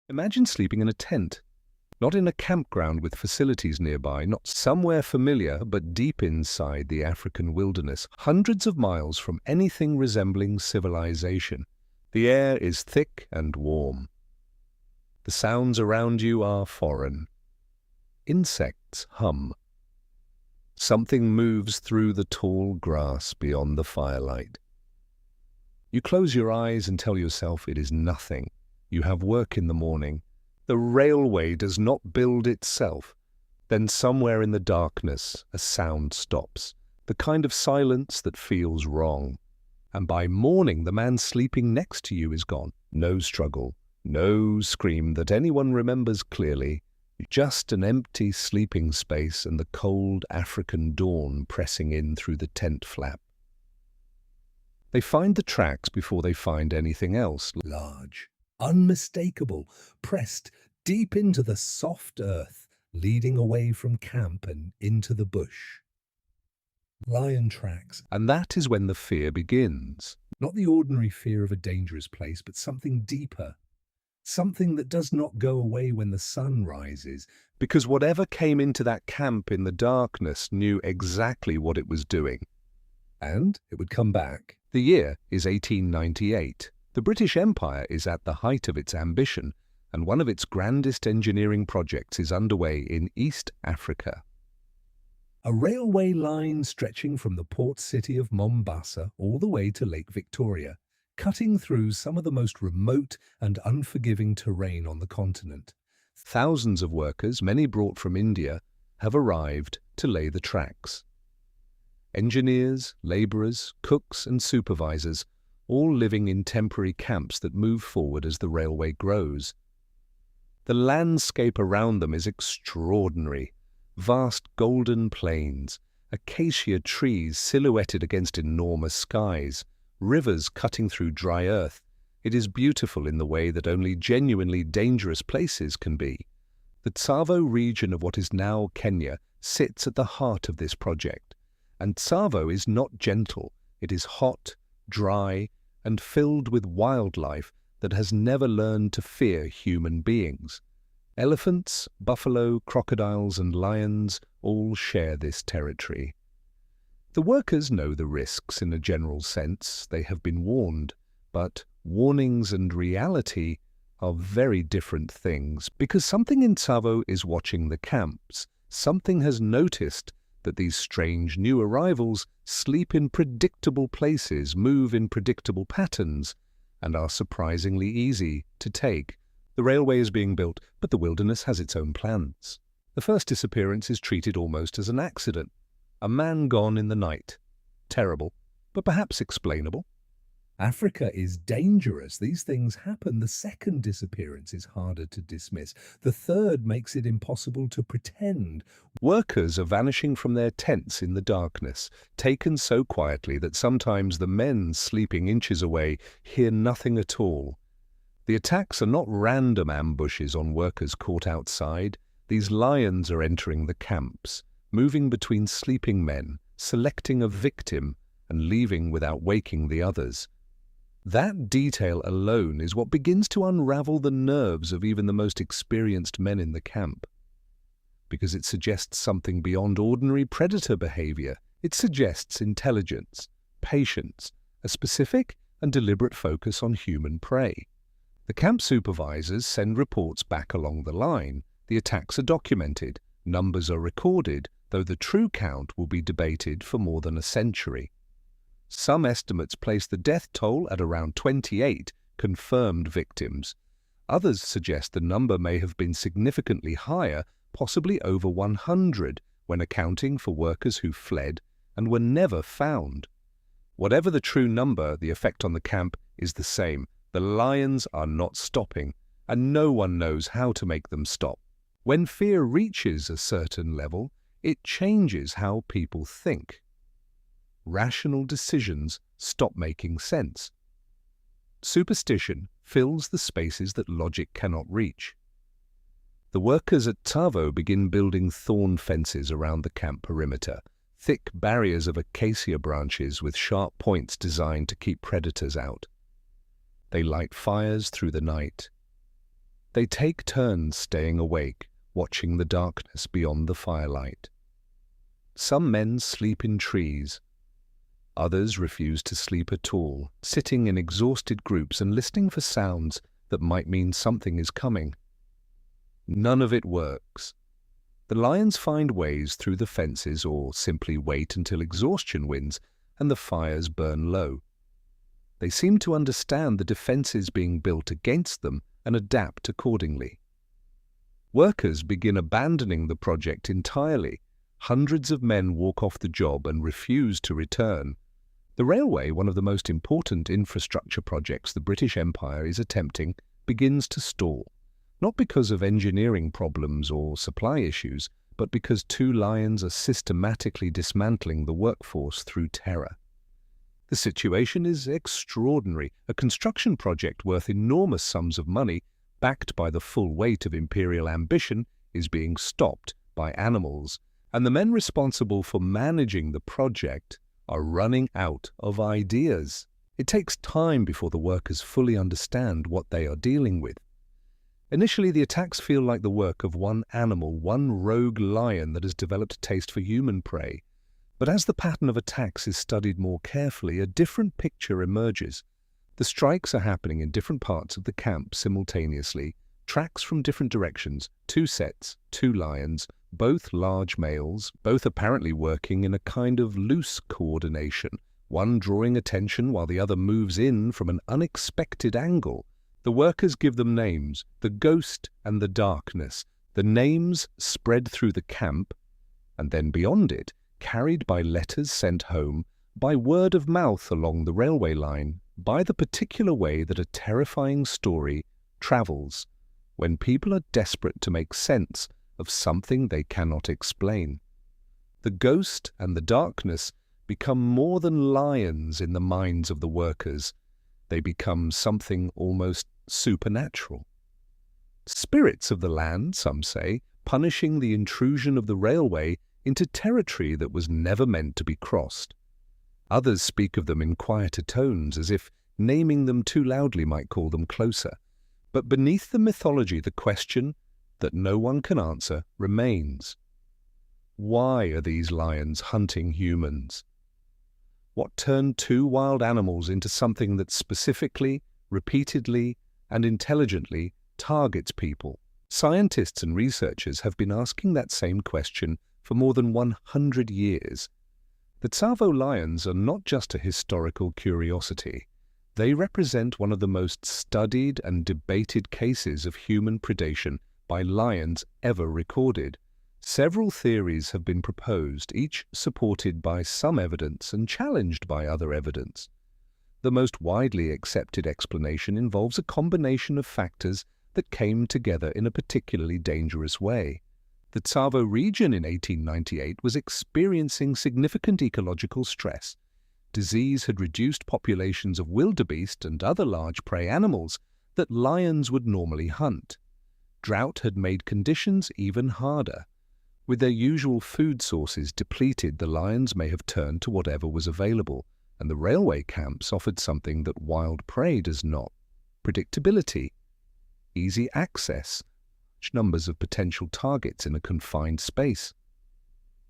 Imagine sleeping in a tent, not in a campground with facilities nearby, not somewhere familiar, but deep inside the African wilderness, hundreds of miles from anything resembling civilization. The air is thick and warm. The sounds around you are foreign. Insects hum. Something moves through the tall grass beyond the firelight. You close your eyes and tell yourself it is nothing. You have work in the morning. The railway does not build itself. Then somewhere in the darkness, a sound stops, the kind of silence that feels wrong. And by morning, the man sleeping next to you is gone. No struggle, no scream that anyone remembers clearly, just an empty sleeping space and the cold African dawn pressing in through the tent flap. They find the tracks before they find anything else. Large, unmistakable, pressed deep into the soft earth, leading away from camp and into the bush. Lion tracks. And that is when the fear begins. Not the ordinary fear of a dangerous place, but something deeper. Something that does not go away when the sun rises. Because whatever came into that camp in the darkness knew exactly what it was doing. And it would come back. The year is 1898. The British Empire is at the height of its ambition, and one of its grandest engineering projects is underway in East Africa. A railway line stretching from the port city of Mombasa all the way to Lake Victoria, cutting through some of the most remote and unforgiving terrain on the continent. Thousands of workers, many brought from India, have arrived to lay the tracks. Engineers, labourers, cooks and supervisors, all living in temporary camps that move forward as the railway grows. The landscape around them is extraordinary. Vast golden plains, acacia trees silhouetted against enormous skies, rivers cutting through dry earth. It is beautiful in the way that only genuinely dangerous places can be. The Tsavo region of what is now Kenya sits at the heart of this project. And Tsavo is not gentle. It is hot, dry, and filled with wildlife that has never learned to fear human beings. Elephants, buffalo, crocodiles, and lions all share this territory. The workers know the risks in a general sense. They have been warned, but warnings and reality are very different things, because something in Tsavo is watching the camps. Something has noticed that these strange new arrivals sleep in predictable places, move in predictable patterns, and are surprisingly easy to take. The railway is being built, but the wilderness has its own plans. The first disappearance is treated almost as an accident. A man gone in the night. Terrible, but perhaps explainable. Africa is dangerous. These things happen. The second disappearance is harder to dismiss. The third makes it impossible to pretend. Workers are vanishing from their tents in the darkness, taken so quietly that sometimes the men sleeping inches away hear nothing at all. The attacks are not random ambushes on workers caught outside. These lions are entering the camps, moving between sleeping men, selecting a victim, and leaving without waking the others. That detail alone is what begins to unravel the nerves of even the most experienced men in the camp. Because it suggests something beyond ordinary predator behavior. It suggests intelligence, patience, a specific and deliberate focus on human prey. The camp supervisors send reports back along the line. The attacks are documented, numbers are recorded, though the true count will be debated for more than a century. Some estimates place the death toll at around 28 confirmed victims. Others suggest the number may have been significantly higher, possibly over 100, when accounting for workers who fled and were never found. Whatever the true number, the effect on the camp is the same. The lions are not stopping, and no one knows how to make them stop. When fear reaches a certain level, it changes how people think. Rational decisions stop making sense. Superstition fills the spaces that logic cannot reach. The workers at Tsavo begin building thorn fences around the camp perimeter, thick barriers of acacia branches with sharp points designed to keep predators out. They light fires through the night. They take turns staying awake, watching the darkness beyond the firelight. Some men sleep in trees. Others refuse to sleep at all, sitting in exhausted groups and listening for sounds that might mean something is coming. None of it works. The lions find ways through the fences or simply wait until exhaustion wins and the fires burn low. They seem to understand the defenses being built against them and adapt accordingly. Workers begin abandoning the project entirely. Hundreds of men walk off the job and refuse to return. The railway, one of the most important infrastructure projects the British Empire is attempting, begins to stall. Not because of engineering problems or supply issues, but because two lions are systematically dismantling the workforce through terror. The situation is extraordinary. A construction project worth enormous sums of money, backed by the full weight of imperial ambition, is being stopped by animals, and the men responsible for managing the project are running out of ideas. It takes time before the workers fully understand what they are dealing with. Initially, the attacks feel like the work of one animal, one rogue lion that has developed a taste for human prey. But as the pattern of attacks is studied more carefully, a different picture emerges. The strikes are happening in different parts of the camp simultaneously, tracks from different directions, two sets, two lions, both large males, both apparently working in a kind of loose coordination, one drawing attention while the other moves in from an unexpected angle. The workers give them names, the Ghost and the Darkness. The names spread through the camp, and then beyond it, carried by letters sent home, by word of mouth along the railway line, by the particular way that a terrifying story travels when people are desperate to make sense of something they cannot explain. The Ghost and the Darkness become more than lions in the minds of the workers. They become something almost supernatural. Spirits of the land, some say, punishing the intrusion of the railway into territory that was never meant to be crossed. Others speak of them in quieter tones, as if naming them too loudly might call them closer. But beneath the mythology, the question that no one can answer remains. Why are these lions hunting humans? What turned two wild animals into something that specifically, repeatedly, and intelligently targets people? Scientists and researchers have been asking that same question for more than 100 years. The Tsavo Lions are not just a historical curiosity. They represent one of the most studied and debated cases of human predation by lions ever recorded. Several theories have been proposed, each supported by some evidence and challenged by other evidence. The most widely accepted explanation involves a combination of factors that came together in a particularly dangerous way. The Tsavo region in 1898 was experiencing significant ecological stress. Disease had reduced populations of wildebeest and other large prey animals that lions would normally hunt. Drought had made conditions even harder. With their usual food sources depleted, the lions may have turned to whatever was available, and the railway camps offered something that wild prey does not: predictability, easy access, large numbers of potential targets in a confined space.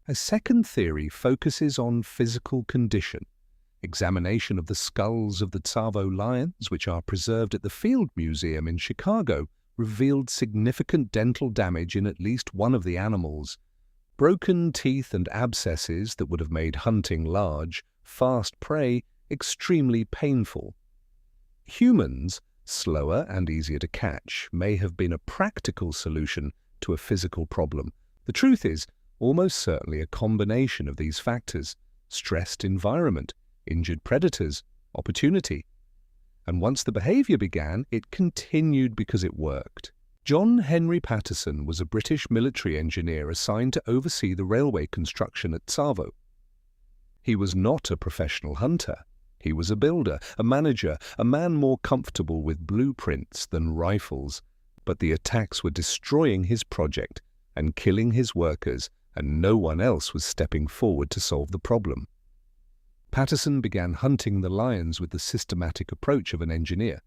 A second theory focuses on physical condition. Examination of the skulls of the Tsavo lions, which are preserved at the Field Museum in Chicago, revealed significant dental damage in at least one of the animals. Broken teeth and abscesses that would have made hunting large, fast prey extremely painful. Humans, slower and easier to catch, may have been a practical solution to a physical problem. The truth is, almost certainly a combination of these factors: stressed environment, injured predators, opportunity. And once the behavior began, it continued because it worked. John Henry Patterson was a British military engineer assigned to oversee the railway construction at Tsavo. He was not a professional hunter. He was a builder, a manager, a man more comfortable with blueprints than rifles. But the attacks were destroying his project and killing his workers, and no one else was stepping forward to solve the problem. Patterson began hunting the lions with the systematic approach of an engineer.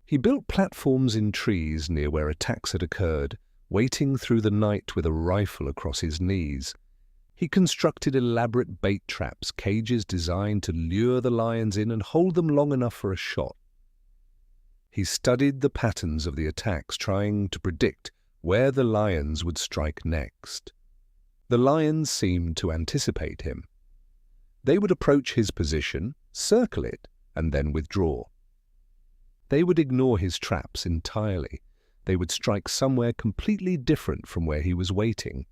He built platforms in trees near where attacks had occurred, waiting through the night with a rifle across his knees. He constructed elaborate bait traps, cages designed to lure the lions in and hold them long enough for a shot. He studied the patterns of the attacks, trying to predict where the lions would strike next. The lions seemed to anticipate him. They would approach his position, circle it, and then withdraw. They would ignore his traps entirely. They would strike somewhere completely different from where he was waiting.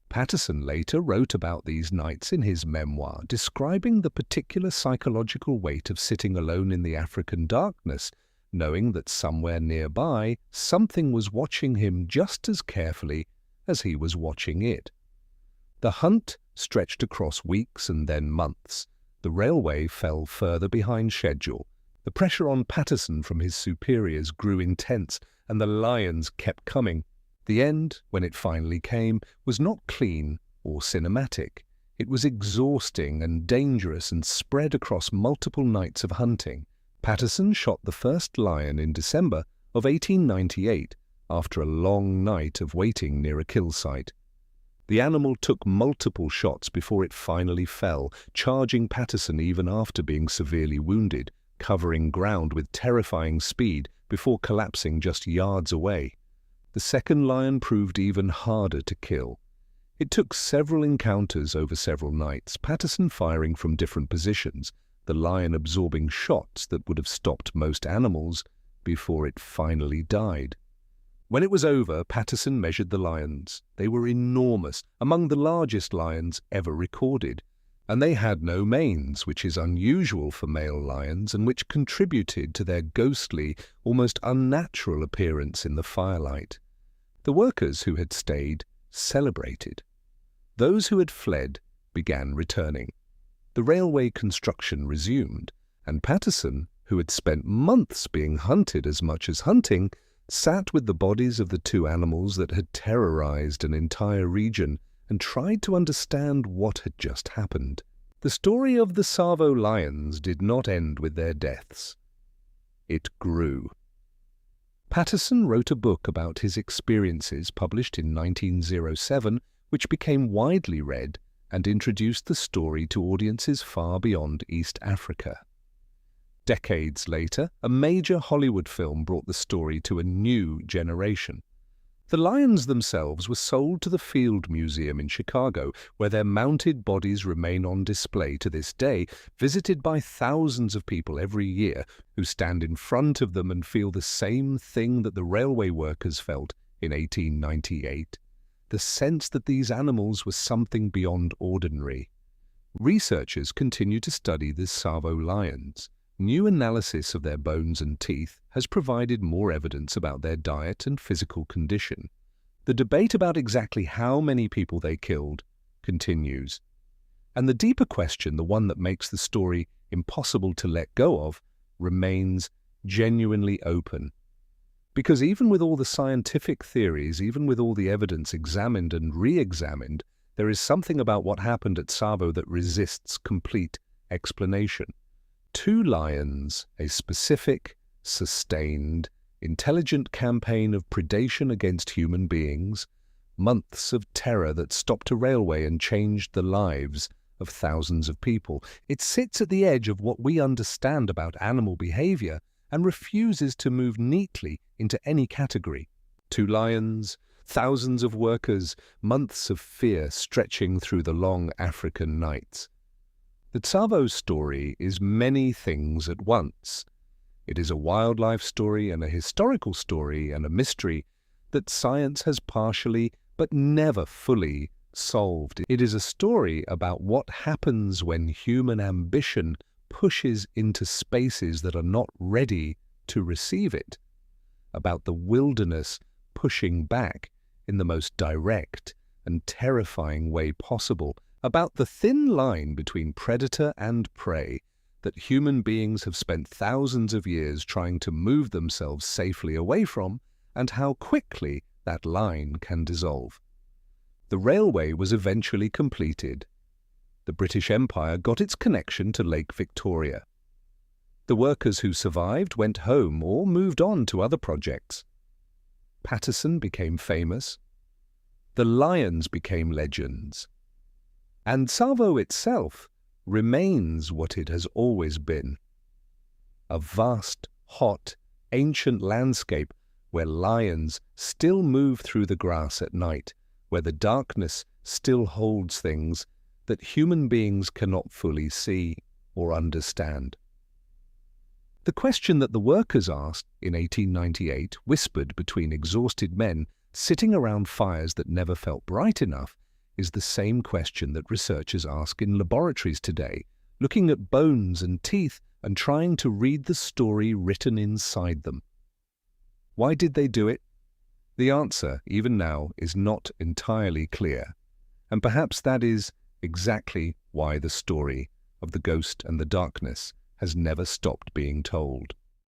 Patterson later wrote about these nights in his memoir, describing the particular psychological weight of sitting alone in the African darkness, knowing that somewhere nearby something was watching him just as carefully as he was watching it. The hunt stretched across weeks and then months. The railway fell further behind schedule. The pressure on Patterson from his superiors grew intense, and the lions kept coming. The end, when it finally came, was not clean or cinematic. It was exhausting and dangerous and spread across multiple nights of hunting. Patterson shot the first lion in December of 1898 after a long night of waiting near a kill site. The animal took multiple shots before it finally fell, charging Patterson even after being severely wounded, covering ground with terrifying speed before collapsing just yards away. The second lion proved even harder to kill. It took several encounters over several nights, Patterson firing from different positions, the lion absorbing shots that would have stopped most animals before it finally died. When it was over, Patterson measured the lions. They were enormous, among the largest lions ever recorded, and they had no manes, which is unusual for male lions and which contributed to their ghostly, almost unnatural appearance in the firelight. The workers who had stayed celebrated. Those who had fled began returning. The railway construction resumed, and Patterson, who had spent months being hunted as much as hunting, sat with the bodies of the two animals that had terrorized an entire region and tried to understand what had just happened. The story of the Tsavo Lions did not end with their deaths. It grew. Patterson wrote a book about his experiences published in 1907, which became widely read and introduced the story to audiences far beyond East Africa. Decades later, a major Hollywood film brought the story to a new generation. The lions themselves were sold to the Field Museum in Chicago, where their mounted bodies remain on display to this day, visited by thousands of people every year who stand in front of them and feel the same thing that the railway workers felt in 1898, the sense that these animals were something beyond ordinary. Researchers continue to study the Tsavo lions. New analysis of their bones and teeth has provided more evidence about their diet and physical condition. The debate about exactly how many people they killed continues. And the deeper question, the one that makes the story impossible to let go of, remains genuinely open. Because even with all the scientific theories, even with all the evidence examined and re-examined, there is something about what happened at Tsavo that resists complete explanation. Two lions, a specific, sustained, intelligent campaign of predation against human beings, months of terror that stopped a railway and changed the lives of thousands of people. It sits at the edge of what we understand about animal behavior and refuses to move neatly into any category. Two lions, thousands of workers, months of fear stretching through the long African nights. The Tsavo story is many things at once. It is a wildlife story and a historical story and a mystery that science has partially, but never fully, solved. It is a story about what happens when human ambition pushes into spaces that are not ready to receive it, about the wilderness pushing back in the most direct and terrifying way possible, about the thin line between predator and prey that human beings have spent thousands of years trying to move themselves safely away from, and how quickly that line can dissolve. The railway was eventually completed. The British Empire got its connection to Lake Victoria. The workers who survived went home or moved on to other projects. Patterson became famous. The Lions became legends. And Tsavo itself remains what it has always been. A vast, hot, ancient landscape where lions still move through the grass at night, where the darkness still holds things that human beings cannot fully see or understand. The question that the workers asked in 1898, whispered between exhausted men sitting around fires that never felt bright enough, is the same question that researchers ask in laboratories today, looking at bones and teeth and trying to read the story written inside them. Why did they do it? The answer, even now, is not entirely clear, and perhaps that is exactly why the story of the ghost and the darkness has never stopped being told.